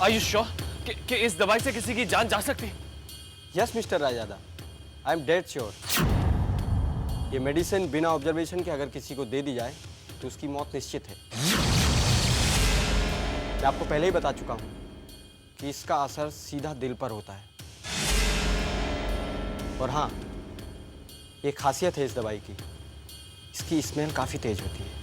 Are you sure कि इस दवाई से किसी की जान जा सकती? Yes mister Rajada, I am dead sure. ये मेडिसिन बिना ऑब्जर्वेशन के अगर किसी को दे दी जाए तो उसकी मौत निश्चित है। मैं आपको पहले ही बता चुका हूं कि इसका असर सीधा दिल पर होता है। और हाँ, ये खासियत है इस दवाई की, इसकी स्मेल काफ़ी तेज होती है।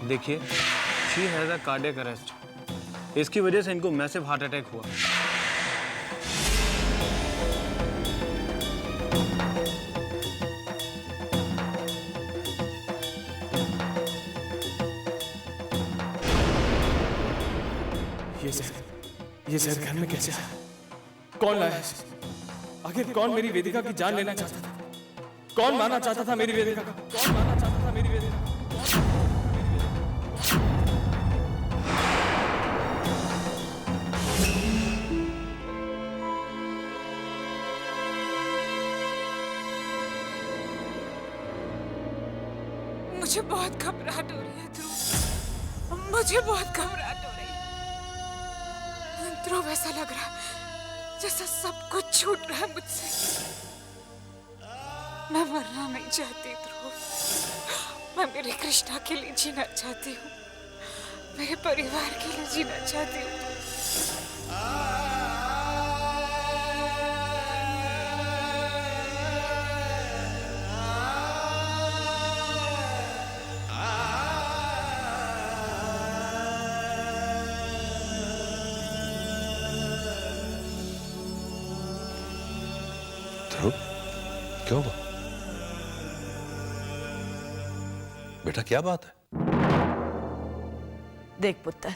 देखिए, she has a cardiac arrest. इसकी वजह से इनको मैसिव हार्ट अटैक हुआ। ये जहर घर में कैसे आया? कौन लाया इसे? आखिर कौन मेरी वेदिका की जान लेना चाहता था? कौन मारना चाहता था मेरी वेदिका का? कौन मारना चाहता था मेरी वेदिका का? मुझे बहुत घबराहट हो रही है ध्रुव, मुझे बहुत घबराहट हो रही है ध्रुव। ऐसा लग रहा है जैसा सब कुछ छूट रहा है मुझसे। मैं मरना नहीं चाहती ध्रुव, मैं मेरे कृष्णा के लिए जीना चाहती हूँ, मेरे परिवार के लिए जीना चाहती हूँ। क्या हुआ बेटा, क्या बात है? देख पुत्र,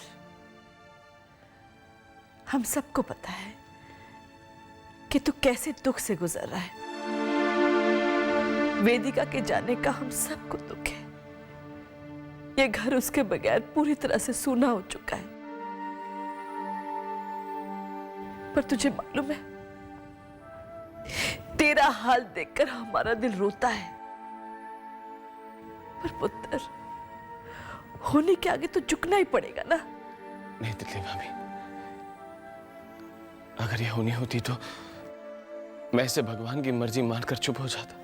हम सबको पता है कि तू कैसे दुख से गुजर रहा है। वेदिका के जाने का हम सबको दुख है। ये घर उसके बगैर पूरी तरह से सूना हो चुका है। पर तुझे मालूम है, तेरा हाल देखकर हमारा दिल रोता है। पर पुत्र, होने के आगे तो झुकना ही पड़ेगा ना। नहीं तितली भाभी, अगर ये होनी होती तो मैं इसे भगवान की मर्जी मानकर चुप हो जाता।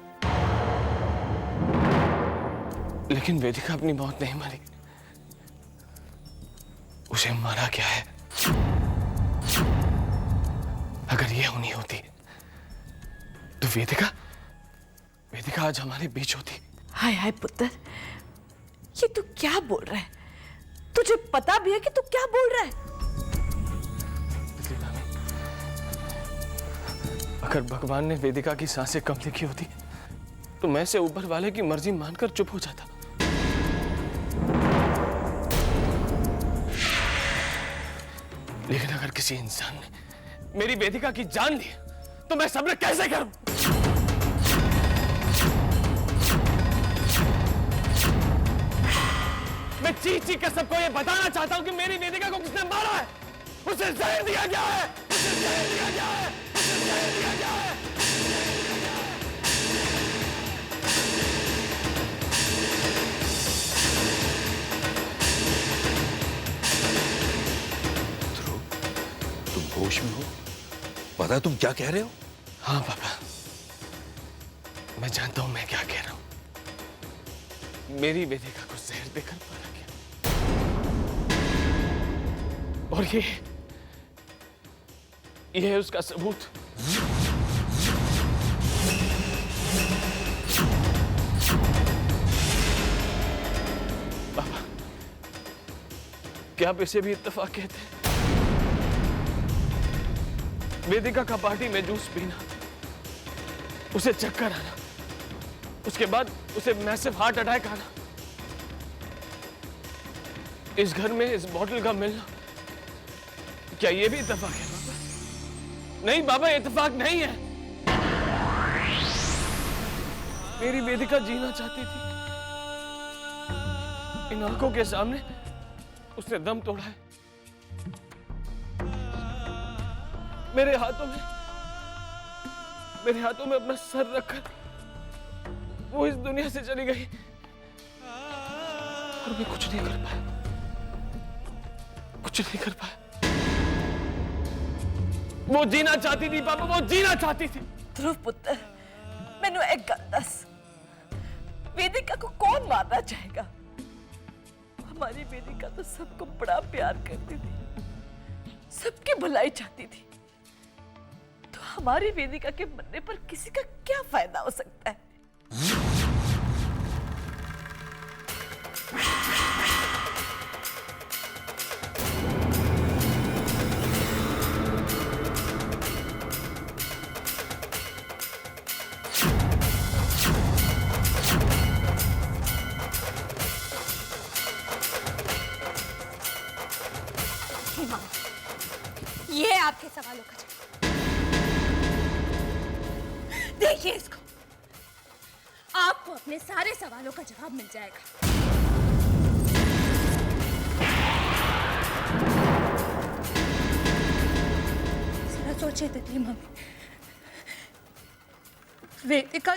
लेकिन वेदिका अपनी मौत नहीं मरी, उसे मारा क्या है। अगर ये होनी होती तो वेदिका आज हमारे बीच होती। हाय हाय पुत्र, ये तू क्या बोल रहा है? तुझे पता भी है कि तू क्या बोल रहा है? अगर भगवान ने वेदिका की सांसें कम लिखी होती तो मैं इसे ऊपर वाले की मर्जी मानकर चुप हो जाता। लेकिन अगर किसी इंसान ने मेरी वेदिका की जान ली तो मैं सब्र कैसे करूं? मैं चीख चीख कर सबको ये बताना चाहता हूं कि मेरी वेदिका को किसने मारा है। उसे जहर दिया गया है, उसे जहर दिया गया है, उसे जहर दिया गया है। ध्रुव, तुम होश में हो? पता है तुम क्या कह रहे हो? हाँ पापा, मैं जानता हूं मैं क्या कह रहा हूं। मेरी वेदिका को जहर देकर मारा गया, और ये है उसका सबूत। पापा, क्या आप इसे भी इत्तेफाक कहते हैं? वेदिका का पार्टी में जूस पीना, उसे चक्कर आना, उसके बाद उसे मैसिव हार्ट अटैक आना, इस घर में इस बॉटल का मिलना, क्या ये भी इत्तेफाक है बाबा? नहीं बाबा, इत्तेफाक नहीं है। मेरी वेदिका जीना चाहती थी, इन आंखों के सामने उसने दम तोड़ा है। मेरे हाथों में अपना सर रखकर वो इस दुनिया से चली गई और मैं कुछ नहीं कर पाया। वो जीना चाहती थी पापा, वो जीना चाहती थी। ध्रुव पुत्र, मैंने एक गल दस, वेदिका को कौन मारना चाहेगा? हमारी वेदिका तो सबको बड़ा प्यार करती थी, सबकी भलाई चाहती थी, तो हमारी वेदिका के मरने पर किसी का क्या फायदा हो सकता है? ये आपके सवालों का जवाब। देखिए इसको, आपको अपने सारे सवालों का जवाब मिल जाएगा। जरा सोचिए तितली मम्मी, वेदिका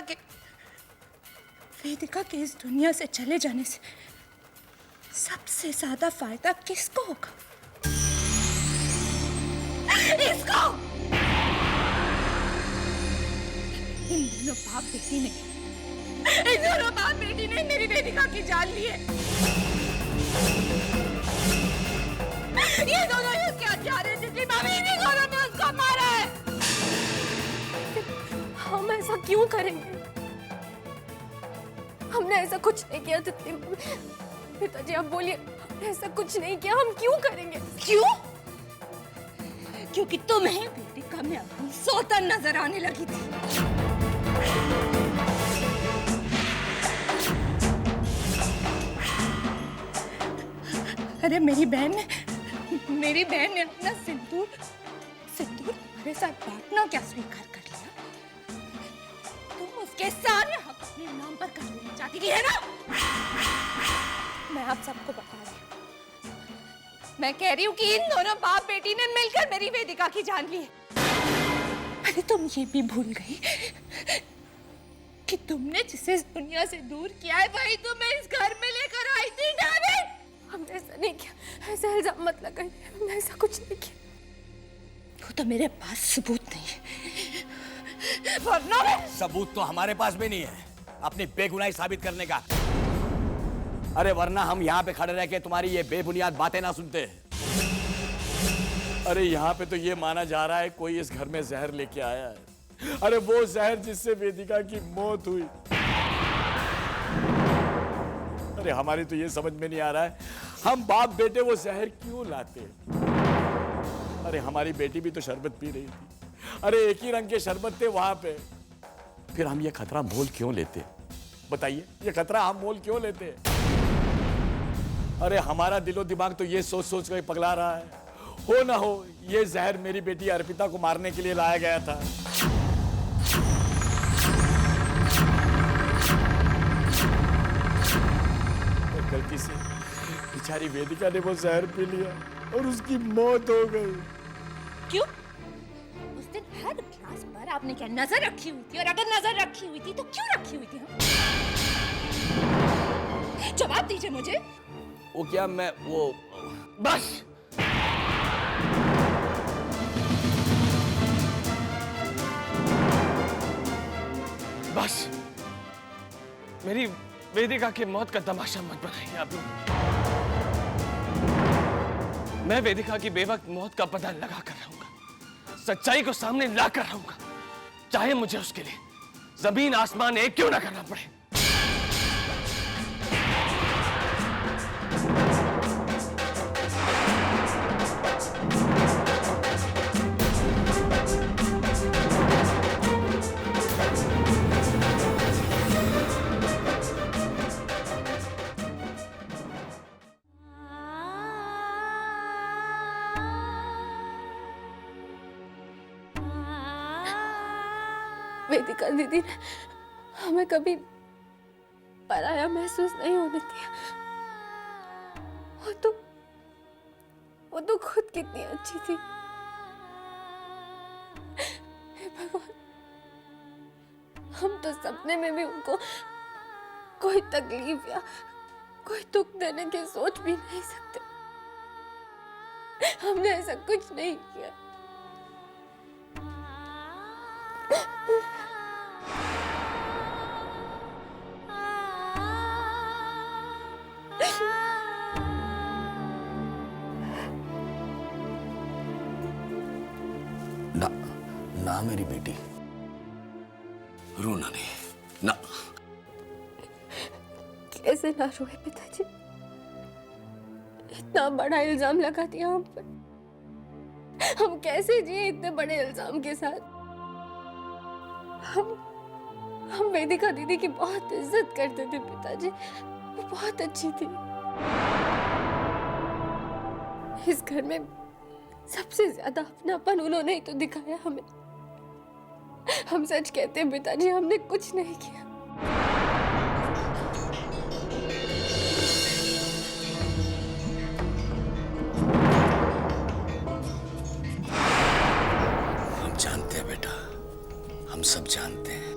के इस दुनिया से चले जाने से सबसे ज्यादा फायदा किसको होगा? इसको! इन दोनों बाप बेटी ने मेरी वेदिका की जान ली है। ये दोनों ही उसके हथियार हैं, जितनी मामी इन्हीं दोनों ने उसको मारा है। हम ऐसा क्यों करेंगे? हमने ऐसा कुछ नहीं किया तितली। पिताजी आप बोलिए, हमने ऐसा कुछ नहीं किया, हम क्यों करेंगे? क्यों? क्योंकि तुम्हें वेदिका में अपनी सौतन नजर आने लगी थी। अरे मेरी बहन ने अपना सिंदूर तुम्हारे साथ बांटना क्या स्वीकार कर लिया? तुम उसके सारे हक अपने नाम पर कर लेना चाहती थी, है ना? मैं आप सबको बता रही हूँ, मैं कह रही हूँ कि इन दोनों बाप बेटी ने मिलकर मेरी वेदिका की जान ली है। अरे तुम ये भी भूल गई कि तुमने जिसे इस दुनिया से दूर किया है वही तुम्हें इस घर में लेकर आई थी। डेविड, हमने ऐसा नहीं किया, ऐसा इल्जाम मत लगाइए, हमने ऐसा कुछ नहीं किया। वो तो मेरे पास सबूत नहीं है, वरना सबूत तो हमारे पास भी नहीं है अपनी बेगुनाही साबित करने का। अरे वरना हम यहाँ पे खड़े रह के तुम्हारी ये बेबुनियाद बातें ना सुनते। अरे यहाँ पे तो ये माना जा रहा है कोई इस घर में जहर लेके आया है। अरे वो जहर जिससे वेदिका की मौत हुई। अरे हमारी तो ये समझ में नहीं आ रहा है, हम बाप बेटे वो जहर क्यों लाते? अरे हमारी बेटी भी तो शरबत पी रही थी, अरे एक ही रंग के शरबत थे वहां पे, फिर हम ये खतरा मोल क्यों लेते? बताइए, ये खतरा हम मोल क्यों लेते? अरे हमारा दिलो दिमाग तो ये सोच सोच कर पगला रहा है, हो ना हो ये जहर मेरी बेटी अर्पिता को मारने के लिए लाया गया था। और गलती से बेचारी वेदिका ने वो जहर पी लिया और उसकी मौत हो गई। क्यों? उस दिन हर क्लास पर आपने क्या नजर रखी हुई थी? और अगर नजर रखी हुई थी तो क्यों रखी हुई थी? जवाब दीजिए मुझे। वो क्या मैं वो बस बस मेरी वेदिका की मौत का तमाशा मत बनाइए आप लोग। मैं वेदिका की बेवक्त मौत का पता लगा कर रहूंगा, सच्चाई को सामने ला कर रहूंगा, चाहे मुझे उसके लिए जमीन आसमान एक क्यों ना करना पड़े। वेदिका दीदी ने हमें कभी पराया महसूस नहीं होने दिया। वो तो खुद कितनी अच्छी थी। हे भगवान, हम तो सपने में भी उनको कोई तकलीफ या कोई दुख देने की सोच भी नहीं सकते। हमने ऐसा कुछ नहीं किया। ना ना मेरी बेटी, रोना नहीं ना। कैसे ना रोए पिताजी? इतना बड़ा इल्जाम लगा दिया हम पर। हम कैसे जिए इतने बड़े इल्जाम के साथ? हम वेदिका दीदी की बहुत इज्जत करते थे पिताजी। वो बहुत अच्छी थी। इस घर में सबसे ज्यादा अपनापन उन्होंने ही तो दिखाया हमें। हम सच कहते हैं पिताजी, हमने कुछ नहीं किया। हम जानते हैं बेटा, हम सब जानते हैं।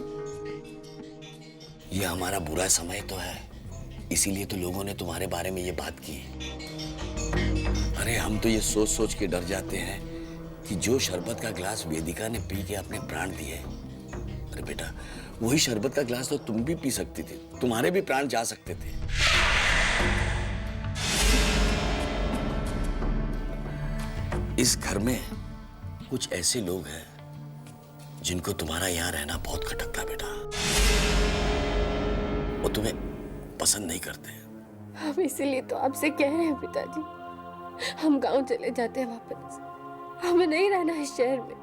ये हमारा बुरा समय तो है, इसीलिए तो लोगों ने तुम्हारे बारे में ये बात की। अरे हम तो ये सोच सोच के डर जाते हैं कि जो शरबत का गिलास वेदिका ने पी के अपने प्राण दिए, अरे बेटा वही शरबत का गिलास तो तुम भी पी सकती थी, तुम्हारे भी प्राण जा सकते थे। इस घर में कुछ ऐसे लोग हैं जिनको तुम्हारा यहाँ रहना बहुत खटकता है बेटा। वो तुम्हें पसंद नहीं करते। हम इसीलिए तो आपसे कह रहे हैं पिताजी, हम गांव चले जाते हैं वापस। हमें नहीं रहना इस शहर में।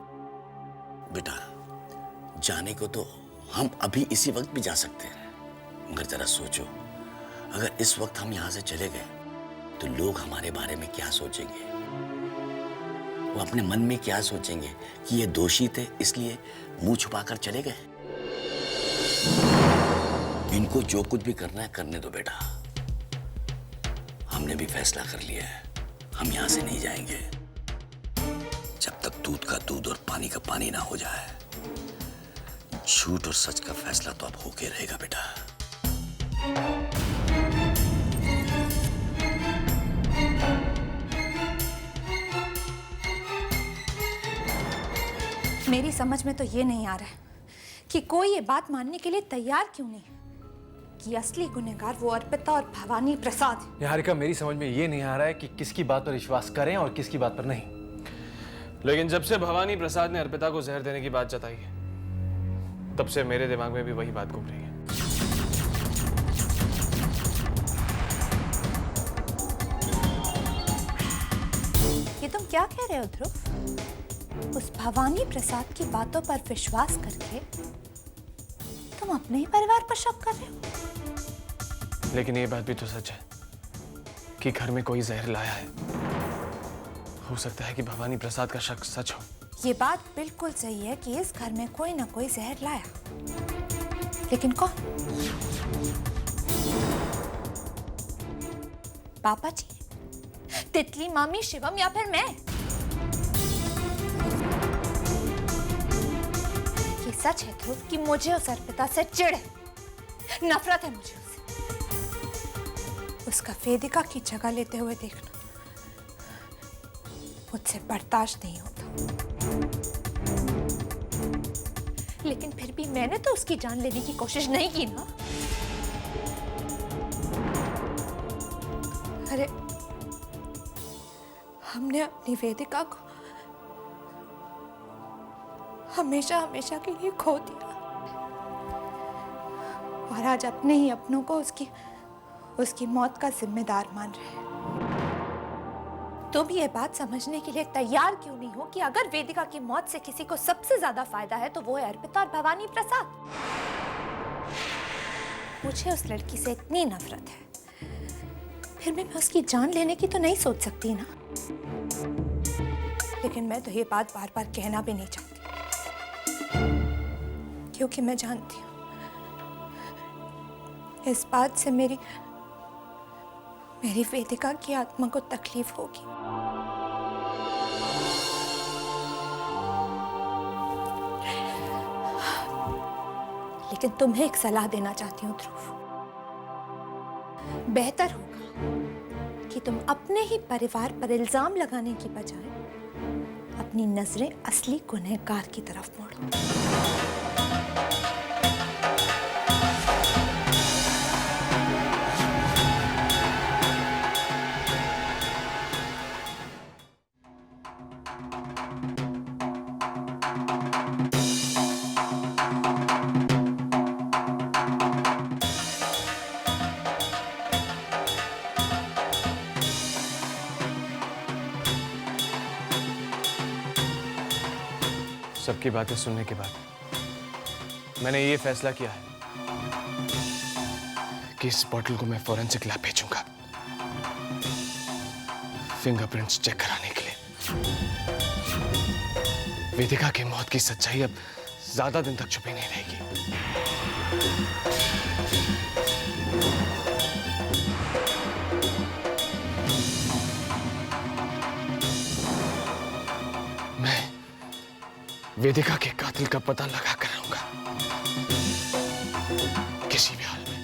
बेटा जाने को तो हम अभी इसी वक्त भी जा सकते हैं, मगर जरा सोचो, अगर इस वक्त हम यहाँ से चले गए तो लोग हमारे बारे में क्या सोचेंगे? वो अपने मन में क्या सोचेंगे कि ये दोषी थे इसलिए मुंह छुपाकर चले गए? इनको जो कुछ भी करना है करने दो बेटा। हमने भी फैसला कर लिया है, हम यहां से नहीं जाएंगे जब तक दूध का दूध और पानी का पानी ना हो जाए। झूठ और सच का फैसला तो अब होके रहेगा बेटा। मेरी समझ में तो ये नहीं आ रहा है कि कोई ये बात मानने के लिए तैयार क्यों नहीं कि असली गुनहगार वो अर्पिता और भवानी प्रसाद। निहारिका, मेरी समझ में ये नहीं आ रहा है कि किसकी बात पर विश्वास करें और किसकी बात पर नहीं। लेकिन जब से भवानी प्रसाद ने अर्पिता को जहर देने की बात जताई है, तब से मेरे दिमाग में भी वही बात घूम रही है। ये तुम क्या कह रहे हो ध्रुव? उस भवानी प्रसाद की बातों पर विश्वास करके तुम अपने ही परिवार पर शक कर रहे हो? लेकिन ये बात भी तो सच है कि घर में कोई जहर लाया है। हो सकता है कि भवानी प्रसाद का शक सच हो। ये बात बिल्कुल सही है कि इस घर में कोई ना कोई जहर लाया, लेकिन कौन? पापा जी, तितली मामी, शिवम या फिर मैं? ये सच है ध्रुव कि मुझे उस अर्पिता से चिढ़ है, नफरत है मुझे उससे। उसका वेदिका की जगह लेते हुए देखना मुझसे बर्दाश्त नहीं होता। लेकिन फिर भी मैंने तो उसकी जान लेने की कोशिश नहीं की ना। अरे हमने अपनी वेदिका को हमेशा हमेशा के लिए खो दिया और आज अपने ही अपनों को उसकी मौत का जिम्मेदार मान रहे हैं। तुम ये बात समझने के लिए तैयार क्यों नहीं हो कि अगर वेदिका की मौत से किसी को सबसे ज्यादा फायदा है तो वो है अर्पिता और भवानी प्रसाद। मुझे उस लड़की से इतनी नफरत है, फिर मैं उसकी जान लेने की तो नहीं सोच सकती ना। लेकिन मैं तो ये बात बार बार कहना भी नहीं चाहती क्योंकि मैं जानती हूँ इस बात से मेरी वेदिका की आत्मा को तकलीफ होगी। लेकिन तुम्हें एक सलाह देना चाहती हूँ ध्रुव। बेहतर होगा कि तुम अपने ही परिवार पर इल्जाम लगाने की बजाय अपनी नजरें असली गुनहगार की तरफ मोड़ो। सबकी बातें सुनने के बाद मैंने ये फैसला किया है कि इस बॉटल को मैं फोरेंसिक लैब भेजूंगा फिंगरप्रिंट्स चेक कराने के लिए। वेदिका की मौत की सच्चाई अब ज्यादा दिन तक छुपी नहीं रहेगी। मैं वेदिका के कातिल का पता लगा कर रहूंगा किसी भी हाल में।